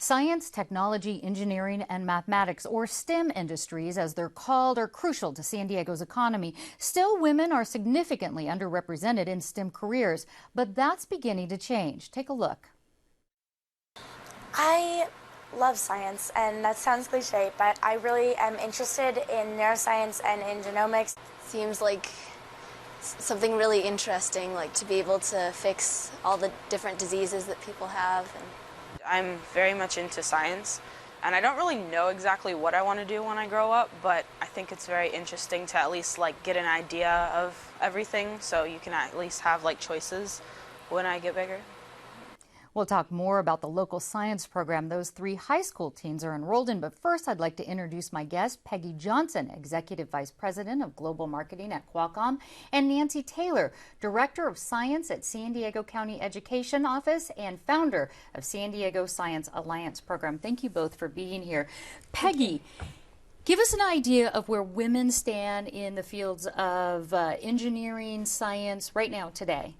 Science, technology, engineering, and mathematics, or STEM industries, as they're called, are crucial to San Diego's economy. Still, women are significantly underrepresented in STEM careers, but that's beginning to change. Take a look. I love science, and that sounds cliche, but I really am interested in neuroscience and in genomics. Seems like something really interesting, like to be able to fix all the different diseases that people have. I'm very much into science, and I don't really know exactly what I want to do when I grow up, but I think it's very interesting to at least get an idea of everything, so you can at least have choices when I get bigger. We'll talk more about the local science program those 3 high school teens are enrolled in. But first, I'd like to introduce my guest, Peggy Johnson, Executive Vice President of Global Marketing at Qualcomm, and Nancy Taylor, Director of Science at San Diego County Education Office and founder of San Diego Science Alliance Program. Thank you both for being here. Peggy, give us an idea of where women stand in the fields of engineering, science right now today.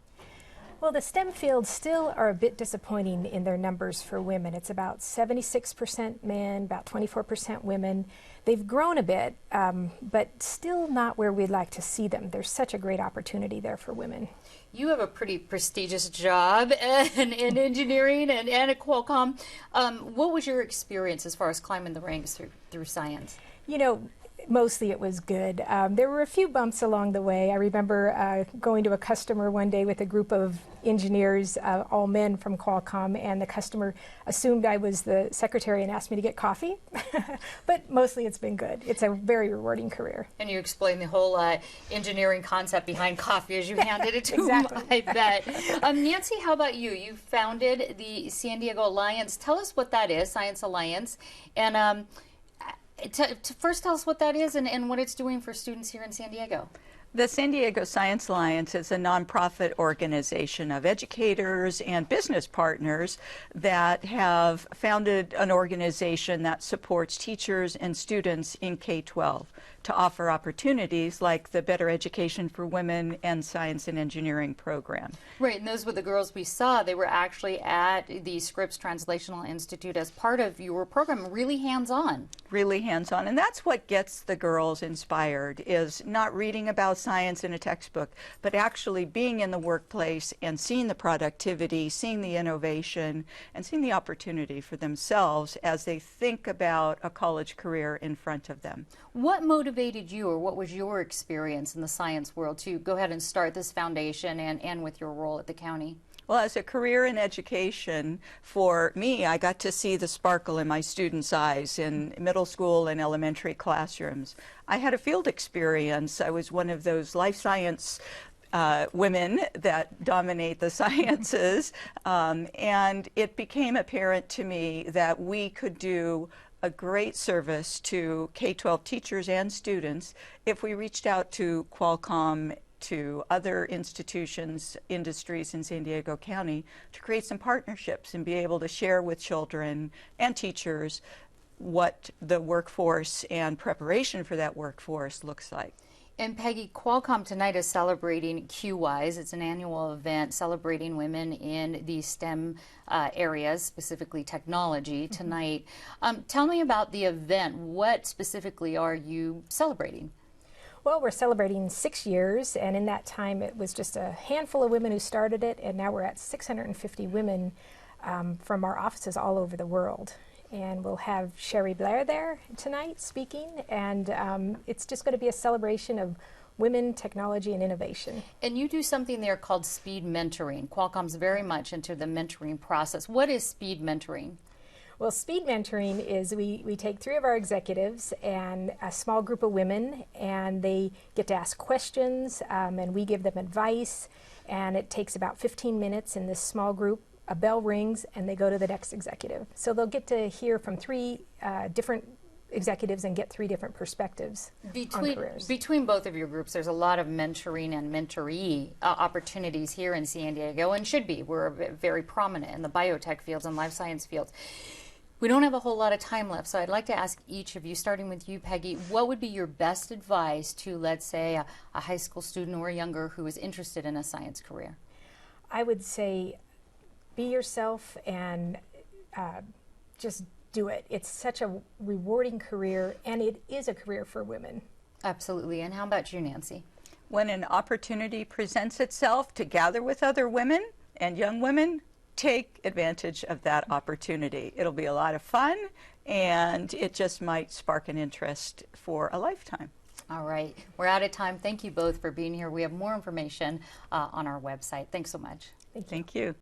Well, the STEM fields still are a bit disappointing in their numbers for women. It's about 76% men, about 24% women. They've grown a bit, but still not where we'd like to see them. There's such a great opportunity there for women. You have a pretty prestigious job in engineering and at Qualcomm. What was your experience as far as climbing the ranks through science? You know, mostly it was good. There were a few bumps along the way. I remember going to a customer one day with a group of engineers, all men from Qualcomm, and the customer assumed I was the secretary and asked me to get coffee. But mostly it's been good. It's a very rewarding career. And you explained the whole engineering concept behind coffee as you handed it to Exactly. them, I bet. Nancy, how about you? You founded the San Diego Alliance. Tell us what that is, Science Alliance, and to first tell us what that is and what it's doing for students here in San Diego. The San Diego Science Alliance is a nonprofit organization of educators and business partners that have founded an organization that supports teachers and students in K-12 to offer opportunities like the Better Education for Women and Science and Engineering program. Right, and those were the girls we saw. They were actually at the Scripps Translational Institute as part of your program, really hands-on. Really hands-on, and that's what gets the girls inspired, is not reading about science in a textbook, but actually being in the workplace and seeing the productivity, seeing the innovation, and seeing the opportunity for themselves as they think about a college career in front of them. What motivated you, or what was your experience in the science world to go ahead and start this foundation and with your role at the county? Well, as a career in education, for me, I got to see the sparkle in my students' eyes in middle school and elementary classrooms. I had a field experience. I was one of those life science women that dominate the sciences, and it became apparent to me that we could do a great service to K-12 teachers and students if we reached out to Qualcomm, to other institutions, industries in San Diego County to create some partnerships and be able to share with children and teachers what the workforce and preparation for that workforce looks like. And Peggy, Qualcomm tonight is celebrating QWise. It's an annual event celebrating women in the STEM areas, specifically technology, tonight. Tell me about the event. What specifically are you celebrating? Well, we're celebrating 6 years, and in that time it was just a handful of women who started it, and now we're at 650 women from our offices all over the world. And we'll have Sherry Blair there tonight speaking, and it's just going to be a celebration of women, technology, and innovation. And you do something there called speed mentoring. Qualcomm's very much into the mentoring process. What is speed mentoring? Well, speed mentoring is we take 3 of our executives and a small group of women, and they get to ask questions, and we give them advice, and it takes about 15 minutes in this small group. A bell rings, and they go to the next executive. So they'll get to hear from 3 different executives and get 3 different perspectives on careers. Between both of your groups, there's a lot of mentoring and mentoree opportunities here in San Diego, and should be. We're very prominent in the biotech fields and life science fields. We don't have a whole lot of time left, so I'd like to ask each of you, starting with you, Peggy, what would be your best advice to, let's say, a high school student or younger who is interested in a science career? I would say be yourself and just do it. It's such a rewarding career, and it is a career for women. Absolutely. And how about you, Nancy? When an opportunity presents itself to gather with other women and young women, take advantage of that opportunity. It'll be a lot of fun, and it just might spark an interest for a lifetime. All right. We're out of time. Thank you both for being here. We have more information on our website. Thanks so much. Thank you.